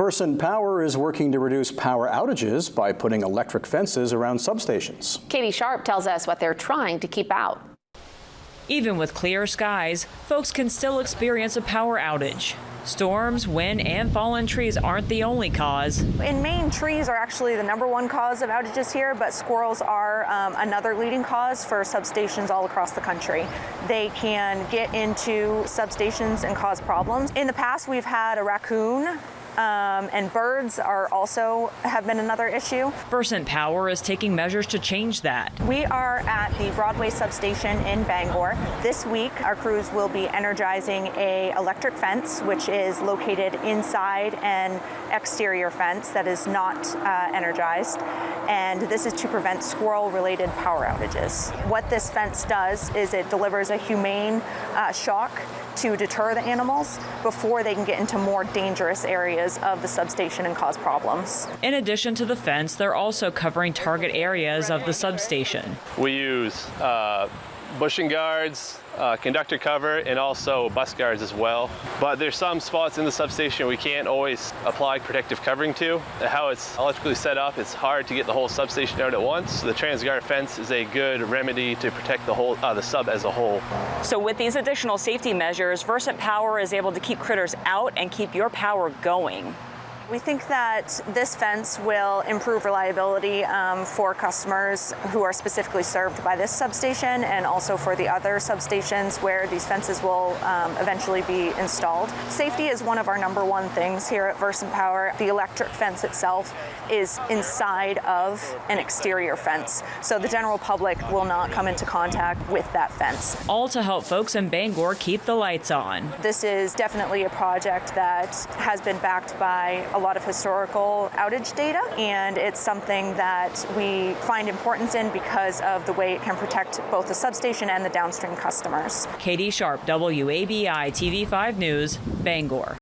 Versant Power is working to reduce power outages by putting electric fences around substations. Katie Sharp tells us what they're trying to keep out. Even with clear skies, folks can still experience a power outage. Storms, wind, and fallen trees aren't the only cause. In Maine, trees are actually the #1 cause of outages here, but squirrels are another leading cause for substations all across the country. They can get into substations and cause problems. In the past, we've had a raccoon. And birds have been another issue. Versant Power is taking measures to change that. We are at the Broadway substation in Bangor. This week, our crews will be energizing a electric fence, which is located inside an exterior fence that is not energized. And this is to prevent squirrel-related power outages. What this fence does is it delivers a humane shock to deter the animals before they can get into more dangerous areas of the substation and cause problems. In addition to the fence, they're also covering target areas of the substation. We use bushing guards, conductor cover, and also bus guards as well. But there's some spots in the substation we can't always apply protective covering to. How it's electrically set up, it's hard to get the whole substation out at once. The TransGuard fence is a good remedy to protect the sub as a whole. So with these additional safety measures, Versant Power is able to keep critters out and keep your power going. We think that this fence will improve reliability for customers who are specifically served by this substation and also for the other substations where these fences will eventually be installed. Safety is one of our #1 things here at Versant Power. The electric fence itself is inside of an exterior fence, so the general public will not come into contact with that fence. All to help folks in Bangor keep the lights on. This is definitely a project that has been backed by a lot of historical outage data, and it's something that we find importance in because of the way it can protect both the substation and the downstream customers. Katie Sharp, WABI TV5 News, Bangor.